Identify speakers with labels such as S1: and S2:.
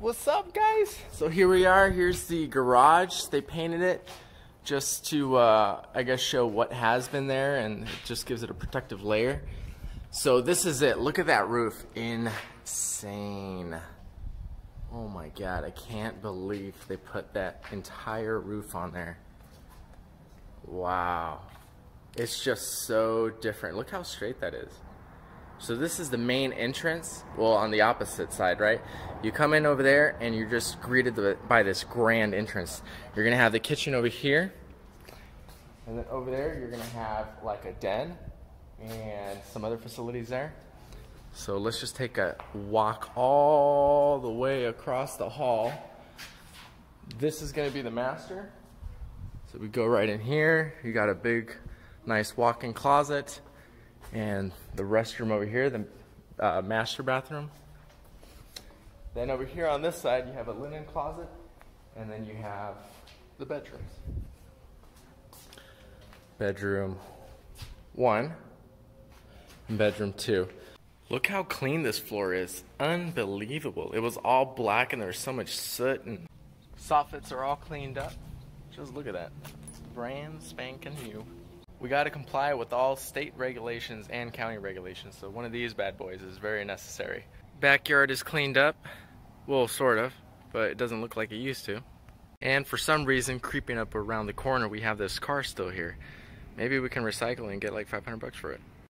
S1: What's up, guys? So here we are. Here's the garage. They painted it just to, I guess, show what has been there, and it just gives it a protective layer. So this is it. Look at that roof. Insane. Oh my God, I can't believe they put that entire roof on there. Wow. It's just so different. Look how straight that is. So this is the main entrance, well, on the opposite side, right? You come in over there and you're just greeted by this grand entrance. You're gonna have the kitchen over here, and then over there you're gonna have like a den and some other facilities there. So let's just take a walk all the way across the hall. This is gonna be the master. So we go right in here. You got a big, nice walk-in closet. And the restroom over here, the master bathroom. Then over here on this side, you have a linen closet, and then you have the bedrooms. Bedroom 1 and bedroom 2. Look how clean this floor is. Unbelievable. It was all black and there was so much soot, and soffits are all cleaned up. Just look at that. Brand spanking new. We got to comply with all state regulations and county regulations, so one of these bad boys is very necessary. Backyard is cleaned up, well, sort of, but it doesn't look like it used to. And for some reason, creeping up around the corner, we have this car still here. Maybe we can recycle and get like 500 bucks for it.